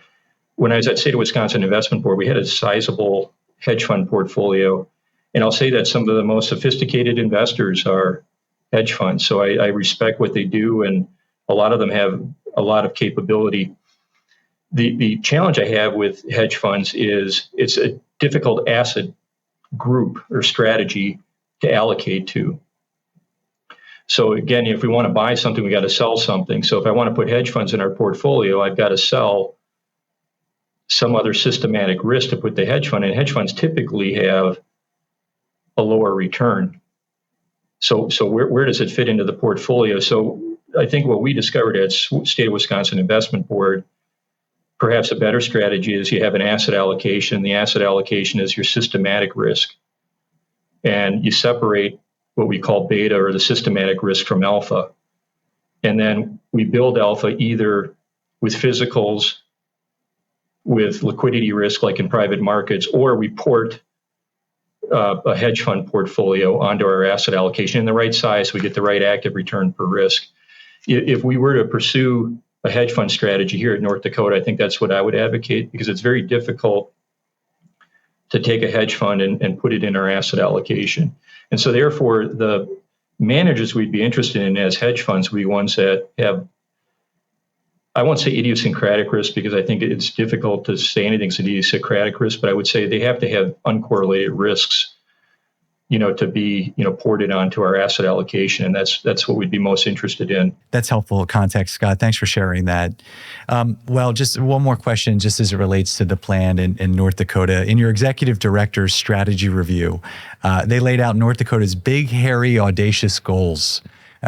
When I was at State of Wisconsin Investment Board, we had a sizable hedge fund portfolio. And I'll say that some of the most sophisticated investors are hedge funds. So I respect what they do, and a lot of them have a lot of capability. The challenge I have with hedge funds is it's a difficult asset group or strategy to allocate to. So again, if we want to buy something, we got to sell something. So if I want to put hedge funds in our portfolio, I've got to sell some other systematic risk to put the hedge fund in. Hedge funds typically have a lower return. So where does it fit into the portfolio? So I think what we discovered at State of Wisconsin Investment Board, perhaps a better strategy is you have an asset allocation. The asset allocation is your systematic risk. And you separate what we call beta or the systematic risk from alpha. And then we build alpha either with physicals, with liquidity risk like in private markets, or we port a hedge fund portfolio onto our asset allocation in the right size so we get the right active return per risk. If we were to pursue a hedge fund strategy here at North Dakota, I think that's what I would advocate, because it's very difficult to take a hedge fund and put it in our asset allocation. And so therefore, the managers we'd be interested in as hedge funds would be ones that have, I won't say idiosyncratic risk, because I think it's difficult to say anything's an idiosyncratic risk, but I would say they have to have uncorrelated risks, to be, ported onto our asset allocation. And that's what we'd be most interested in. That's helpful context, Scott. Thanks for sharing that. Well, just one more question, just as it relates to the plan in North Dakota. In your executive director's strategy review, they laid out North Dakota's big, hairy, audacious goals.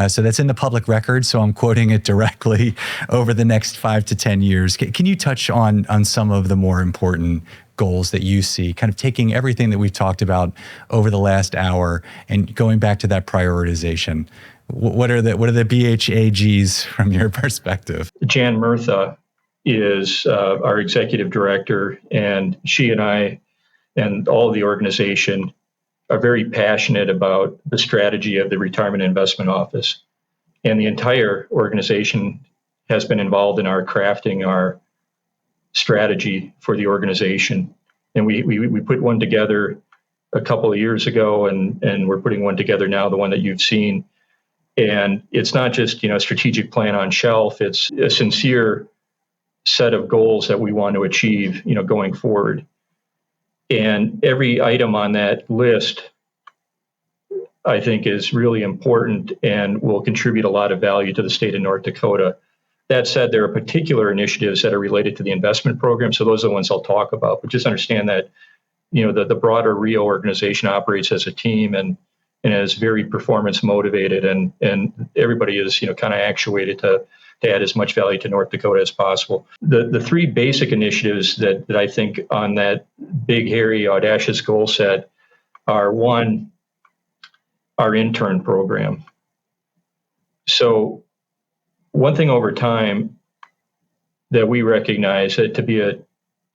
So that's in the public record, so I'm quoting it directly, over the next 5 to 10 years. Can you touch on some of the more important goals that you see, kind of taking everything that we've talked about over the last hour and going back to that prioritization? What are the BHAGs from your perspective? Jan Murtha is our executive director, and she and I and all of the organization are very passionate about the strategy of the Retirement Investment Office. And the entire organization has been involved in our crafting our strategy for the organization. And we put one together a couple of years ago, and we're putting one together now, the one that you've seen. And it's not just, a strategic plan on shelf, it's a sincere set of goals that we want to achieve, going forward. And every item on that list, I think, is really important and will contribute a lot of value to the state of North Dakota. That said, there are particular initiatives that are related to the investment program. So those are the ones I'll talk about. But just understand that, the broader RIO organization operates as a team and is very performance motivated, and everybody is, kind of actuated to add as much value to North Dakota as possible. The three basic initiatives that I think on that big, hairy, audacious goal set are: one, our intern program. So one thing over time that we recognize, that to be a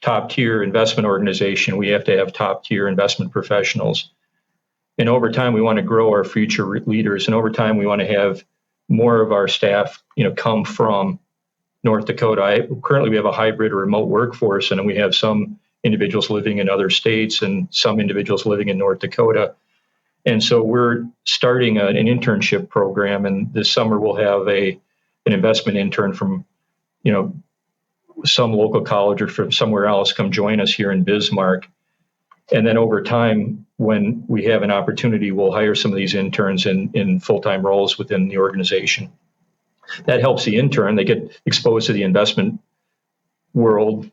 top tier investment organization, we have to have top tier investment professionals. And over time, we want to grow our future leaders. And over time, we want to have more of our staff, come from North Dakota. Currently, we have a hybrid or remote workforce, and we have some individuals living in other states and some individuals living in North Dakota. And so we're starting an internship program, and this summer we'll have an investment intern from, some local college or from somewhere else come join us here in Bismarck. And then over time, when we have an opportunity, we'll hire some of these interns in full-time roles within the organization. That helps the intern. They get exposed to the investment world,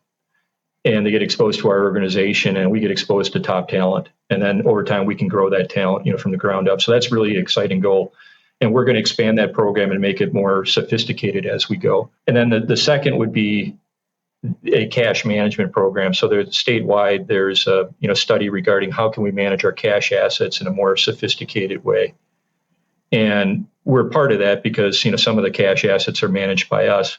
and they get exposed to our organization, and we get exposed to top talent. And then over time, we can grow that talent, from the ground up. So that's really an exciting goal. And we're going to expand that program and make it more sophisticated as we go. And then the second would be a cash management program. So there's statewide, there's a study regarding how can we manage our cash assets in a more sophisticated way. And we're part of that because, some of the cash assets are managed by us.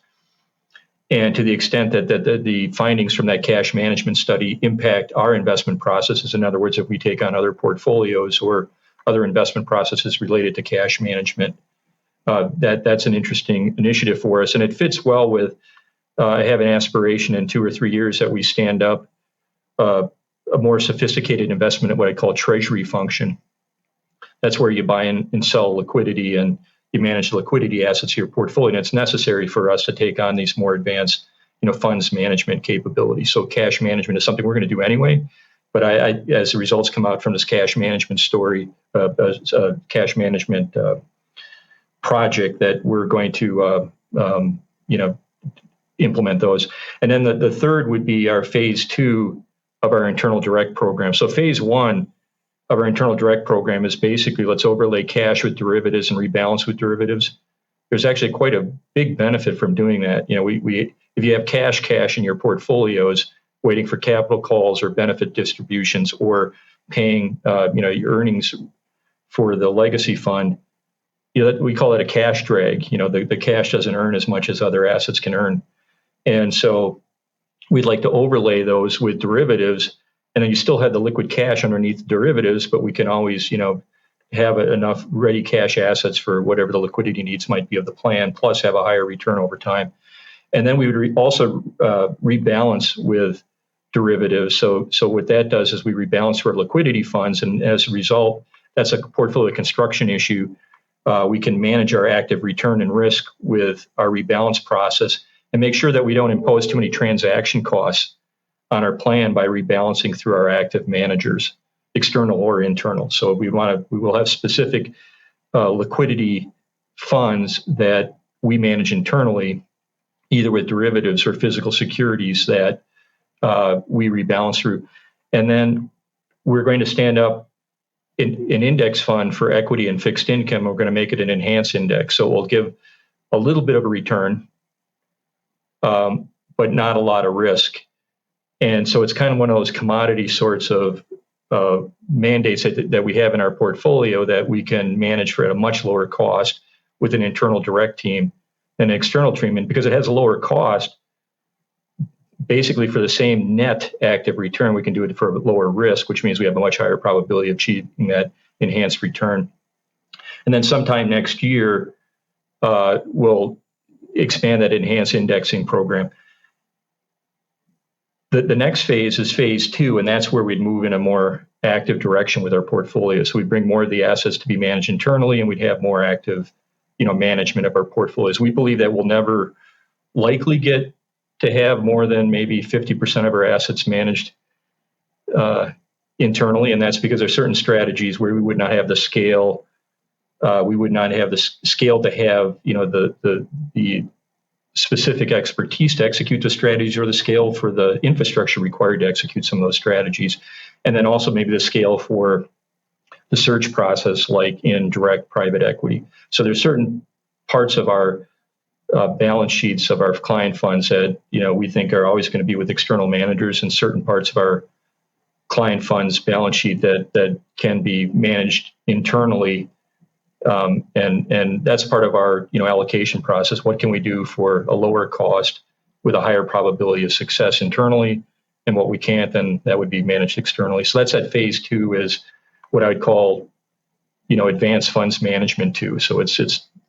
And to the extent that the findings from that cash management study impact our investment processes, in other words, if we take on other portfolios or other investment processes related to cash management, that's an interesting initiative for us. And it fits well with, I have an aspiration in 2 or 3 years that we stand up a more sophisticated investment, what I call treasury function. That's where you buy and sell liquidity and you manage the liquidity assets of your portfolio. And it's necessary for us to take on these more advanced, funds management capabilities. So cash management is something we're going to do anyway. But as the results come out from this cash management story, cash management project, that we're going to, implement those. And then the third would be our phase 2 of our internal direct program. So phase 1 of our internal direct program is basically, let's overlay cash with derivatives and rebalance with derivatives. There's actually quite a big benefit from doing that. If you have cash in your portfolios waiting for capital calls or benefit distributions or paying your earnings for the legacy fund, we call it a cash drag. The cash doesn't earn as much as other assets can earn. And so we'd like to overlay those with derivatives. And then you still have the liquid cash underneath the derivatives, but we can always, have enough ready cash assets for whatever the liquidity needs might be of the plan, plus have a higher return over time. And then we would also rebalance with derivatives. So what that does is we rebalance our liquidity funds, and as a result, that's a portfolio construction issue. We can manage our active return and risk with our rebalance process and make sure that we don't impose too many transaction costs on our plan by rebalancing through our active managers, external or internal. So we will have specific liquidity funds that we manage internally, either with derivatives or physical securities that we rebalance through. And then we're going to stand up an index fund for equity and fixed income. We're going to make it an enhanced index. So we'll give a little bit of a return, but not a lot of risk. And so it's kind of one of those commodity sorts of mandates that we have in our portfolio that we can manage for at a much lower cost with an internal direct team than an external team. And because it has a lower cost, basically for the same net active return, we can do it for a lower risk, which means we have a much higher probability of achieving that enhanced return. And then sometime next year, we'll expand that enhanced indexing program. The next phase is phase 2, and that's where we'd move in a more active direction with our portfolio. So we bring more of the assets to be managed internally, and we'd have more active, management of our portfolios. We believe that we'll never likely get to have more than maybe 50% of our assets managed internally, and that's because there's certain strategies where we would not have the scale. We would not have the scale to have, the specific expertise to execute the strategies or the scale for the infrastructure required to execute some of those strategies. And then also maybe the scale for the search process, like in direct private equity. So there's certain parts of our balance sheets of our client funds that, we think are always going to be with external managers, and certain parts of our client funds balance sheet that can be managed internally. And that's part of our allocation process. What can we do for a lower cost with a higher probability of success internally, and what we can't, then that would be managed externally. So that's at phase 2, is what I would call advanced funds management 2. So it's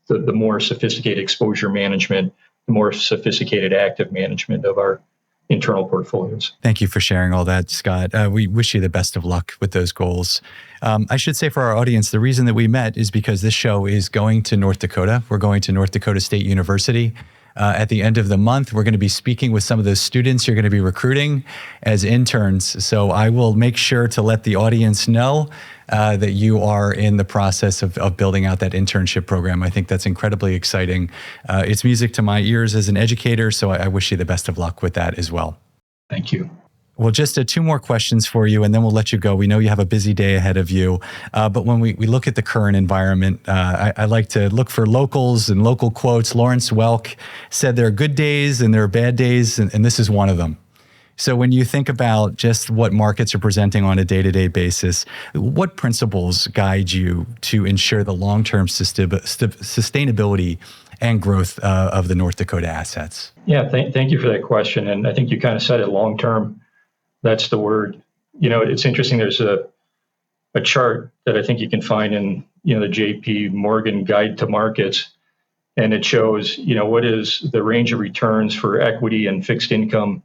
the more sophisticated exposure management, the more sophisticated active management of our internal portfolios. Thank you for sharing all that, Scott. We wish you the best of luck with those goals. I should say for our audience, the reason that we met is because this show is going to North Dakota. We're going to North Dakota State University. At the end of the month, we're going to be speaking with some of those students you're going to be recruiting as interns. So I will make sure to let the audience know that you are in the process of building out that internship program. I think that's incredibly exciting. It's music to my ears as an educator, so I wish you the best of luck with that as well. Thank you. Well, just 2 more questions for you, and then we'll let you go. We know you have a busy day ahead of you. But when we look at the current environment, I like to look for locals and local quotes. Lawrence Welk said there are good days and there are bad days, and this is one of them. So when you think about just what markets are presenting on a day-to-day basis, what principles guide you to ensure the long-term sustainability and growth of the North Dakota assets? Yeah, thank you for that question. And I think you kind of said it, long-term, that's the word. It's interesting. There's a chart that I think you can find in, the JP Morgan Guide to Markets. And it shows, what is the range of returns for equity and fixed income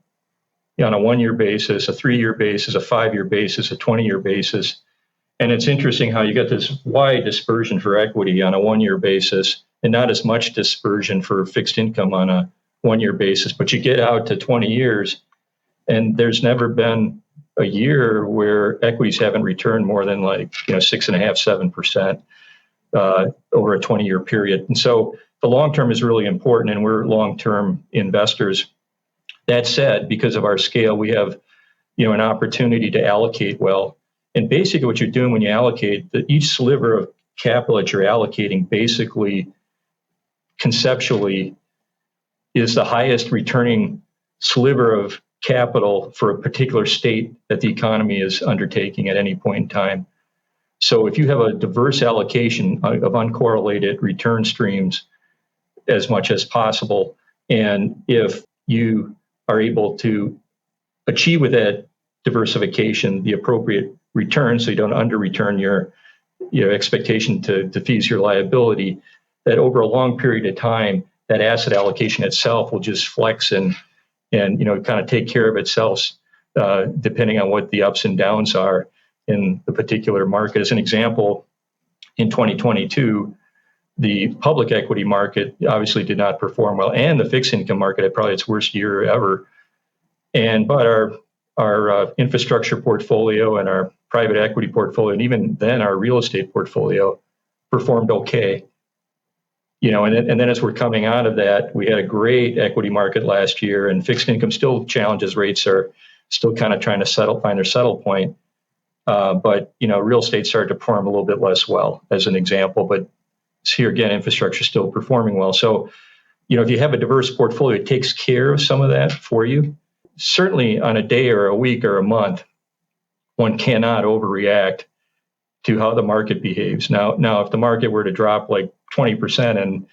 on a 1-year basis, a 3-year basis, a 5-year basis, a 20-year basis. And it's interesting how you get this wide dispersion for equity on a 1-year basis and not as much dispersion for fixed income on a 1-year basis. But you get out to 20 years, and there's never been a year where equities haven't returned more than 6.5%, 7% over a 20-year period. And so the long term is really important, and we're long-term investors. That said, because of our scale, we have an opportunity to allocate well. And basically what you're doing when you allocate, each sliver of capital that you're allocating basically conceptually is the highest returning sliver of capital for a particular state that the economy is undertaking at any point in time. So if you have a diverse allocation of uncorrelated return streams as much as possible, and if you are able to achieve with that diversification the appropriate return, so you don't under-return your expectation to defease your liability, that over a long period of time, that asset allocation itself will just flex and kind of take care of itself, depending on what the ups and downs are in the particular market. As an example, in 2022, the public equity market obviously did not perform well, and the fixed income market had probably its worst year ever. But our infrastructure portfolio and our private equity portfolio, and even then our real estate portfolio, performed okay. And then as we're coming out of that, we had a great equity market last year, and fixed income still challenges. Rates are still kind of trying to find their settle point. But real estate started to perform a little bit less well, as an example. But here again, infrastructure is still performing well. So, if you have a diverse portfolio, it takes care of some of that for you. Certainly on a day or a week or a month, one cannot overreact to how the market behaves. Now, if the market were to drop like 20% in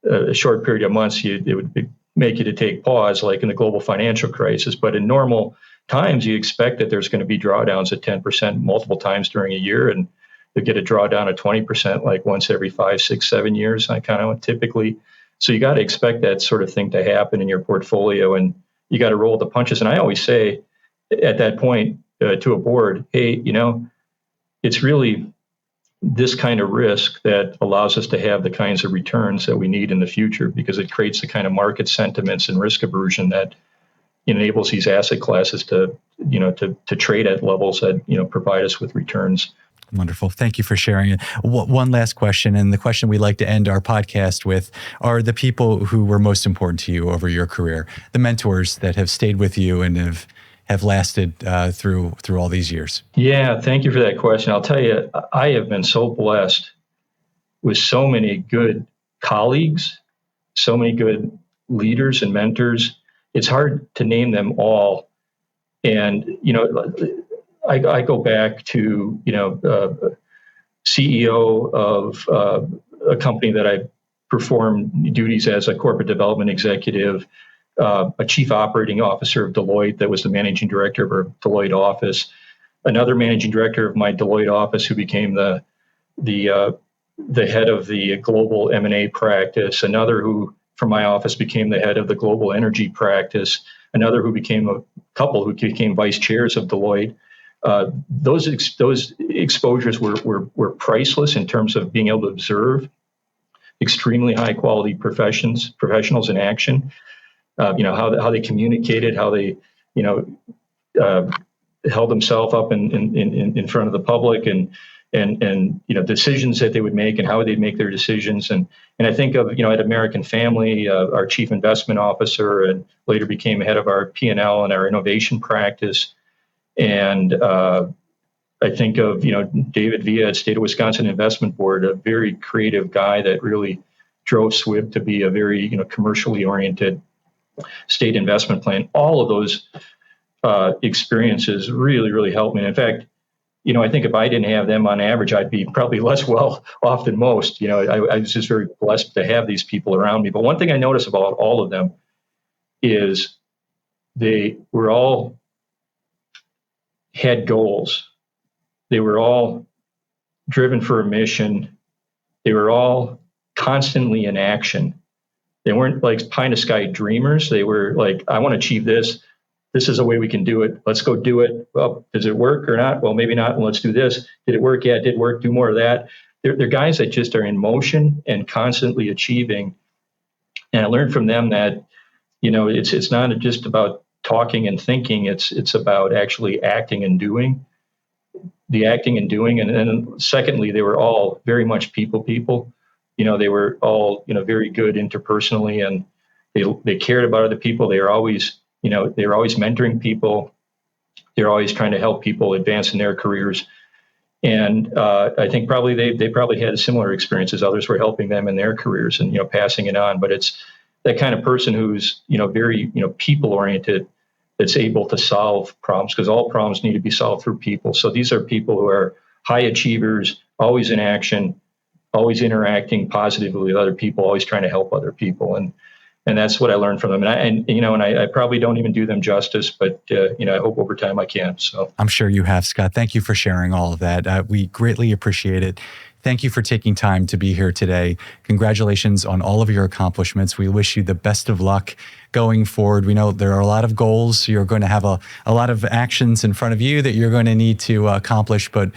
a short period of months, it would make you to take pause, like in the global financial crisis. But in normal times, you expect that there's going to be drawdowns at 10% multiple times during a year, and you get a drawdown of 20% like once every 5, 6, 7 years. I kind of typically. So you got to expect that sort of thing to happen in your portfolio, and you got to roll the punches. And I always say at that point to a board, hey, it's really this kind of risk that allows us to have the kinds of returns that we need in the future, because it creates the kind of market sentiments and risk aversion that enables these asset classes to trade at levels that provide us with returns. Wonderful. Thank you for sharing it. One last question, and the question we like to end our podcast with are the people who were most important to you over your career, the mentors that have stayed with you and have lasted through all these years. Yeah, thank you for that question. I'll tell you, I have been so blessed with so many good colleagues, so many good leaders and mentors. It's hard to name them all. And, I go back to, CEO of a company that I performed duties as a corporate development executive, a chief operating officer of Deloitte that was the managing director of our Deloitte office, another managing director of my Deloitte office who became the head of the global M&A practice, another who from my office became the head of the global energy practice, another who became a couple who became vice chairs of Deloitte. Those exposures were priceless in terms of being able to observe extremely high quality professionals in action. How they communicated, how they held themselves up in front of the public, and decisions that they would make and how they'd make their decisions. And I think of at American Family, our chief investment officer, and later became head of our P&L and our innovation practice. And I think of David Villa at State of Wisconsin Investment Board, a very creative guy that really drove SWIB to be a very commercially oriented state investment plan. All of those experiences really, really helped me. And in fact, I think if I didn't have them on average, I'd be probably less well off than most. I was just very blessed to have these people around me. But one thing I noticed about all of them is they were all had goals. They were all driven for a mission. They were all constantly in action. They weren't like pie in the sky dreamers. They were like, I want to achieve this. This is a way we can do it. Let's go do it. Well, does it work or not? Well, maybe not. Well, let's do this. Did it work? Yeah, it did work. Do more of that. They're guys that just are in motion and constantly achieving. And I learned from them that, it's not just about talking and thinking. It's about actually acting and doing. The acting and doing. And then secondly, they were all very much people. They were all, very good interpersonally, and they cared about other people. They were always mentoring people. They're always trying to help people advance in their careers. And I think probably they probably had similar experiences. Others were helping them in their careers and, passing it on. But it's that kind of person who's, very, people oriented, that's able to solve problems, because all problems need to be solved through people. So these are people who are high achievers, always in action, always interacting positively with other people, always trying to help other people. And that's what I learned from them. And I probably don't even do them justice, but I hope over time I can. So I'm sure you have, Scott. Thank you for sharing all of that. We greatly appreciate it. Thank you for taking time to be here today. Congratulations on all of your accomplishments. We wish you the best of luck going forward. We know there are a lot of goals. You're going to have a lot of actions in front of you that you're going to need to accomplish, but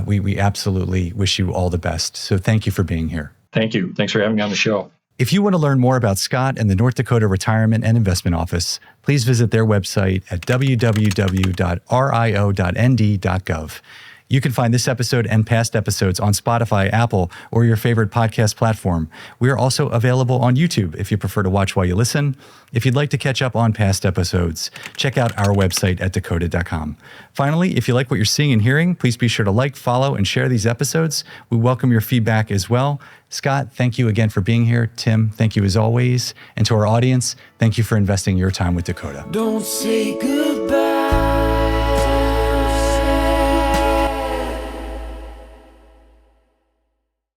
we absolutely wish you all the best. So thank you for being here. Thank you. Thanks for having me on the show. If you want to learn more about Scott and the North Dakota Retirement and Investment Office, please visit their website at www.rio.nd.gov. You can find this episode and past episodes on Spotify, Apple, or your favorite podcast platform. We are also available on YouTube if you prefer to watch while you listen. If you'd like to catch up on past episodes, check out our website at dakota.com. Finally, if you like what you're seeing and hearing, please be sure to like, follow, and share these episodes. We welcome your feedback as well. Scott, thank you again for being here. Tim, thank you as always. And to our audience, thank you for investing your time with Dakota. Don't say goodbye.